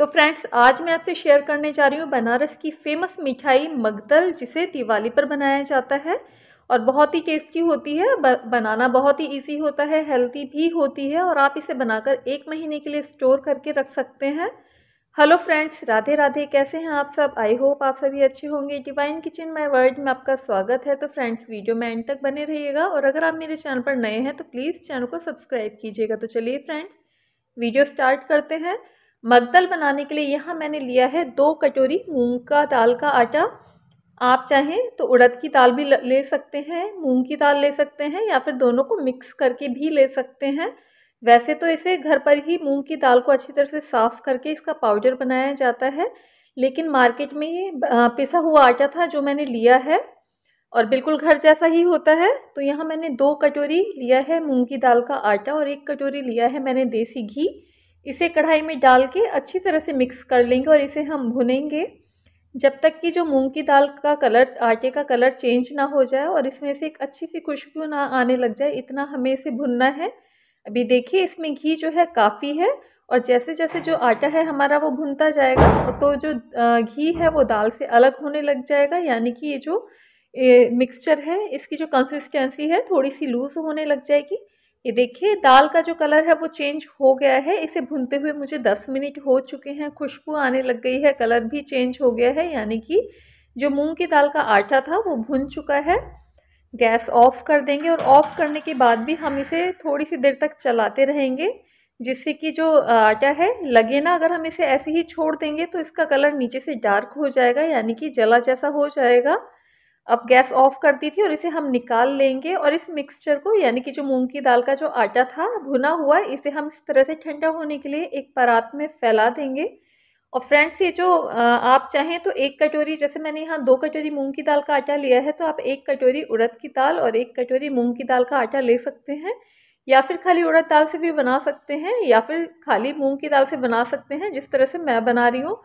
तो फ्रेंड्स, आज मैं आपसे शेयर करने जा रही हूँ बनारस की फेमस मिठाई मगदल, जिसे दिवाली पर बनाया जाता है और बहुत ही टेस्टी होती है। बनाना बहुत ही इजी होता है, हेल्दी भी होती है और आप इसे बनाकर 1 महीने के लिए स्टोर करके रख सकते हैं। Hello friends, Radhe Radhe. कैसे हैं आप सब? आई होप आप सभी अच्छे होंगे। डिवाइन किचन माय वर्ल्ड में आपका स्वागत है। तो फ्रेंड्स, वीडियो में एंड तक बने रहिएगा और अगर आप मेरे चैनल पर नए हैं तो प्लीज़ चैनल को सब्सक्राइब कीजिएगा। तो चलिए फ्रेंड्स, वीडियो स्टार्ट करते हैं। मगदल बनाने के लिए यहाँ मैंने लिया है 2 कटोरी मूंग का दाल का आटा। आप चाहें तो उड़द की दाल भी ले सकते हैं, मूंग की दाल ले सकते हैं या फिर दोनों को मिक्स करके भी ले सकते हैं। वैसे तो इसे घर पर ही मूंग की दाल को अच्छी तरह से साफ़ करके इसका पाउडर बनाया जाता है, लेकिन मार्केट में ये पिसा हुआ आटा था जो मैंने लिया है और बिल्कुल घर जैसा ही होता है। तो यहाँ मैंने 2 कटोरी लिया है मूंग की दाल का आटा और 1 कटोरी लिया है मैंने देसी घी। इसे कढ़ाई में डाल के अच्छी तरह से मिक्स कर लेंगे और इसे हम भुनेंगे जब तक कि जो मूंग की दाल का कलर, आटे का कलर चेंज ना हो जाए और इसमें से एक अच्छी सी खुशबू ना आने लग जाए, इतना हमें इसे भुनना है। अभी देखिए, इसमें घी जो है काफ़ी है और जैसे जैसे जो आटा है हमारा वो भुनता जाएगा तो जो घी है वो दाल से अलग होने लग जाएगा, यानी कि ये जो मिक्सचर है इसकी जो कंसिस्टेंसी है थोड़ी सी लूज़ होने लग जाएगी। ये देखिए, दाल का जो कलर है वो चेंज हो गया है। इसे भूनते हुए मुझे 10 मिनट हो चुके हैं, खुशबू आने लग गई है, कलर भी चेंज हो गया है, यानी कि जो मूंग की दाल का आटा था वो भुन चुका है। गैस ऑफ कर देंगे और ऑफ करने के बाद भी हम इसे थोड़ी सी देर तक चलाते रहेंगे, जिससे कि जो आटा है लगे ना। अगर हम इसे ऐसे ही छोड़ देंगे तो इसका कलर नीचे से डार्क हो जाएगा, यानी कि जला जैसा हो जाएगा। अब गैस ऑफ कर दी थी और इसे हम निकाल लेंगे और इस मिक्सचर को, यानी कि जो मूंग की दाल का जो आटा था भुना हुआ, इसे हम इस तरह से ठंडा होने के लिए एक परात में फैला देंगे। और फ्रेंड्स, ये जो आप चाहें तो 1 कटोरी, जैसे मैंने यहाँ 2 कटोरी मूंग की दाल का आटा लिया है, तो आप 1 कटोरी उड़द की दाल और 1 कटोरी मूंग की दाल का आटा ले सकते हैं, या फिर खाली उड़द दाल से भी बना सकते हैं या फिर खाली मूंग की दाल से बना सकते हैं, जिस तरह से मैं बना रही हूँ।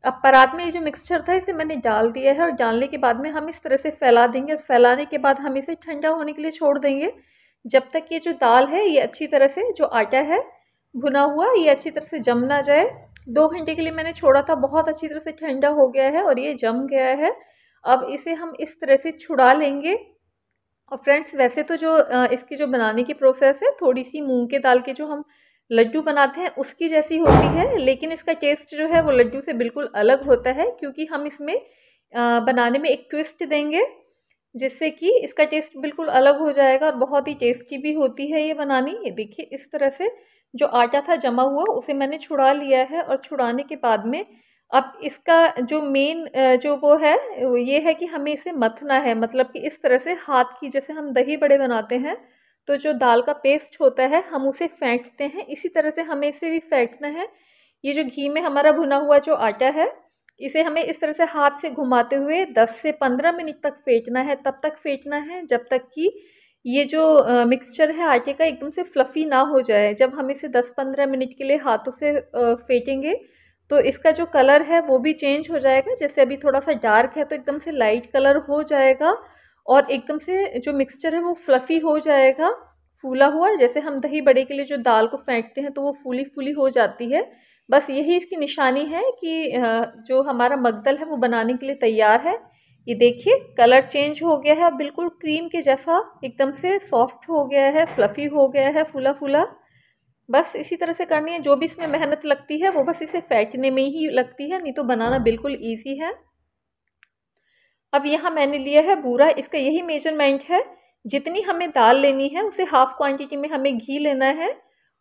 अब परात में ये जो मिक्सचर था इसे मैंने डाल दिया है और डालने के बाद में हम इस तरह से फैला देंगे और फैलाने के बाद हम इसे ठंडा होने के लिए छोड़ देंगे, जब तक ये जो दाल है ये अच्छी तरह से, जो आटा है भुना हुआ, ये अच्छी तरह से जम ना जाए। 2 घंटे के लिए मैंने छोड़ा था, बहुत अच्छी तरह से ठंडा हो गया है और ये जम गया है। अब इसे हम इस तरह से छुड़ा लेंगे। और फ्रेंड्स, वैसे तो जो इसकी जो बनाने की प्रोसेस है थोड़ी सी मूंग के दाल के जो हम लड्डू बनाते हैं उसकी जैसी होती है, लेकिन इसका टेस्ट जो है वो लड्डू से बिल्कुल अलग होता है, क्योंकि हम इसमें बनाने में एक ट्विस्ट देंगे जिससे कि इसका टेस्ट बिल्कुल अलग हो जाएगा और बहुत ही टेस्टी भी होती है ये बनानी। ये देखिए, इस तरह से जो आटा था जमा हुआ उसे मैंने छुड़ा लिया है और छुड़ाने के बाद में अब इसका जो मेन जो वो है ये है कि हमें इसे मथना है, मतलब कि इस तरह से हाथ की, जैसे हम दही बड़े बनाते हैं तो जो दाल का पेस्ट होता है हम उसे फेंटते हैं, इसी तरह से हमें इसे भी फेंटना है। ये जो घी में हमारा भुना हुआ जो आटा है इसे हमें इस तरह से हाथ से घुमाते हुए 10 से 15 मिनट तक फेंटना है। तब तक फेंटना है जब तक कि ये जो मिक्सचर है आटे का एकदम से फ्लफ़ी ना हो जाए। जब हम इसे 10-15 मिनट के लिए हाथों से फेंटेंगे तो इसका जो कलर है वो भी चेंज हो जाएगा। जैसे अभी थोड़ा सा डार्क है तो एकदम से लाइट कलर हो जाएगा और एकदम से जो मिक्सचर है वो फ्लफ़ी हो जाएगा, फूला हुआ। जैसे हम दही बड़े के लिए जो दाल को फेंटते हैं तो वो फूली फूली हो जाती है। बस यही इसकी निशानी है कि जो हमारा मगदल है वो बनाने के लिए तैयार है। ये देखिए, कलर चेंज हो गया है, बिल्कुल क्रीम के जैसा एकदम से सॉफ्ट हो गया है, फ्लफ़ी हो गया है, फूला फूला। बस इसी तरह से करनी है। जो भी इसमें मेहनत लगती है वो बस इसे फेंटने में ही लगती है, नहीं तो बनाना बिल्कुल ईजी है। अब यहाँ मैंने लिया है बूरा, इसका यही मेजरमेंट है। जितनी हमें दाल लेनी है उसे हाफ़ क्वांटिटी में हमें घी लेना है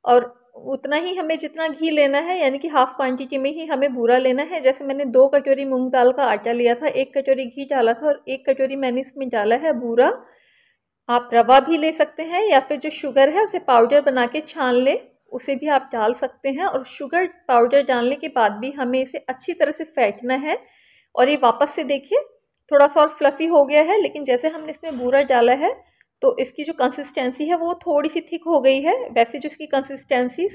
और उतना ही हमें जितना घी लेना है, यानी कि हाफ़ क्वांटिटी में ही हमें बूरा लेना है। जैसे मैंने 2 कटोरी मूंग दाल का आटा लिया था, 1 कटोरी घी डाला था और 1 कटोरी मैंने इसमें डाला है बूरा। आप रवा भी ले सकते हैं या फिर जो शुगर है उसे पाउडर बना के छान लें, उसे भी आप डाल सकते हैं। और शुगर पाउडर डालने के बाद भी हमें इसे अच्छी तरह से फेंटना है। और ये वापस से देखिए थोड़ा सा और फ्लफ़ी हो गया है, लेकिन जैसे हमने इसमें बूरा डाला है तो इसकी जो कंसिस्टेंसी है वो थोड़ी सी थिक हो गई है। वैसे जो इसकी कंसिस्टेंसी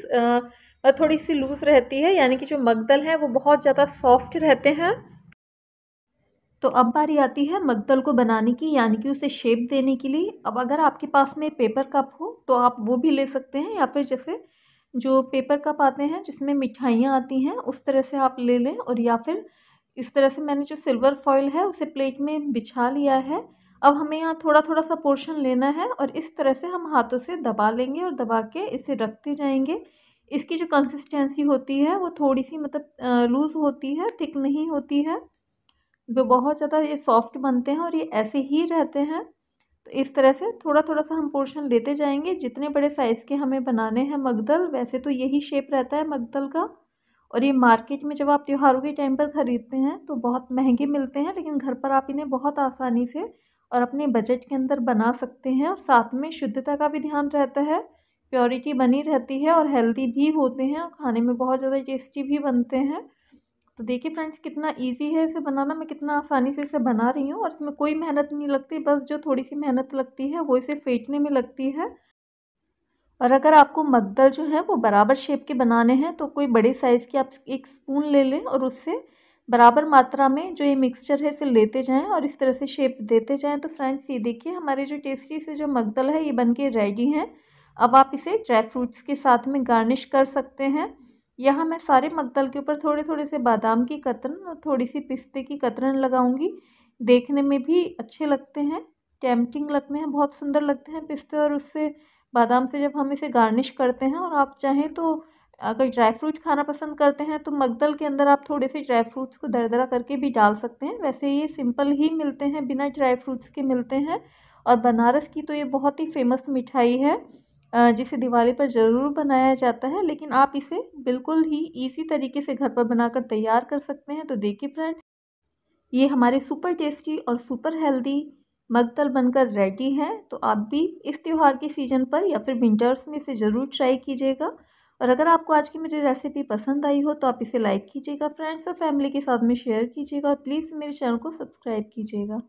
थोड़ी सी लूज़ रहती है, यानी कि जो मगदल है वो बहुत ज़्यादा सॉफ्ट रहते हैं। तो अब बारी आती है मगदल को बनाने की, यानी कि उसे शेप देने के लिए। अब अगर आपके पास में पेपर कप हो तो आप वो भी ले सकते हैं, या फिर जैसे जो पेपर कप आते हैं जिसमें मिठाइयाँ आती हैं उस तरह से आप ले लें, और या फिर इस तरह से मैंने जो सिल्वर फॉइल है उसे प्लेट में बिछा लिया है। अब हमें यहाँ थोड़ा थोड़ा सा पोर्शन लेना है और इस तरह से हम हाथों से दबा लेंगे और दबा के इसे रखते जाएंगे। इसकी जो कंसिस्टेंसी होती है वो थोड़ी सी मतलब लूज़ होती है, थिक नहीं होती है। जो बहुत ज़्यादा ये सॉफ्ट बनते हैं और ये ऐसे ही रहते हैं। तो इस तरह से थोड़ा थोड़ा सा हम पोर्शन लेते जाएंगे। जितने बड़े साइज़ के हमें बनाने हैं मगदल, वैसे तो यही शेप रहता है मगदल का, और ये मार्केट में जब आप त्योहारों के टाइम पर ख़रीदते हैं तो बहुत महंगे मिलते हैं, लेकिन घर पर आप इन्हें बहुत आसानी से और अपने बजट के अंदर बना सकते हैं। और साथ में शुद्धता का भी ध्यान रहता है, प्योरिटी बनी रहती है और हेल्दी भी होते हैं और खाने में बहुत ज़्यादा टेस्टी भी बनते हैं। तो देखिए फ्रेंड्स कितना इजी है इसे बनाना, मैं कितना आसानी से इसे बना रही हूँ और इसमें कोई मेहनत नहीं लगती, बस जो थोड़ी सी मेहनत लगती है वो इसे फेंटने में लगती है। और अगर आपको मगदल जो है वो बराबर शेप के बनाने हैं तो कोई बड़े साइज़ की आप एक स्पून ले लें और उससे बराबर मात्रा में जो ये मिक्सचर है इसे लेते जाएं और इस तरह से शेप देते जाएं। तो फ्रेंड्स ये देखिए हमारे जो टेस्टी से जो मगदल है ये बनके रेडी हैं। अब आप इसे ड्राई फ्रूट्स के साथ में गार्निश कर सकते हैं। यहाँ मैं सारे मगदल के ऊपर थोड़े थोड़े से बादाम की कतरन और थोड़ी सी पिस्ते की कतरन लगाऊंगी। देखने में भी अच्छे लगते हैं, टेम्पटिंग लगते हैं, बहुत सुंदर लगते हैं पिस्ते और उससे बादाम से जब हम इसे गार्निश करते हैं। और आप चाहें तो अगर ड्राई फ्रूट खाना पसंद करते हैं तो मगदल के अंदर आप थोड़े से ड्राई फ्रूट्स को दरदरा करके भी डाल सकते हैं। वैसे ये सिंपल ही मिलते हैं, बिना ड्राई फ्रूट्स के मिलते हैं। और बनारस की तो ये बहुत ही फेमस मिठाई है जिसे दिवाली पर ज़रूर बनाया जाता है, लेकिन आप इसे बिल्कुल ही ईज़ी तरीके से घर पर बनाकर तैयार कर सकते हैं। तो देखिए फ्रेंड्स ये हमारे सुपर टेस्टी और सुपर हेल्दी मगदल बनकर रेडी है। तो आप भी इस त्यौहार के सीज़न पर या फिर विंटर्स में इसे ज़रूर ट्राई कीजिएगा। और अगर आपको आज की मेरी रेसिपी पसंद आई हो तो आप इसे लाइक कीजिएगा, फ्रेंड्स और फैमिली के साथ में शेयर कीजिएगा और प्लीज़ मेरे चैनल को सब्सक्राइब कीजिएगा।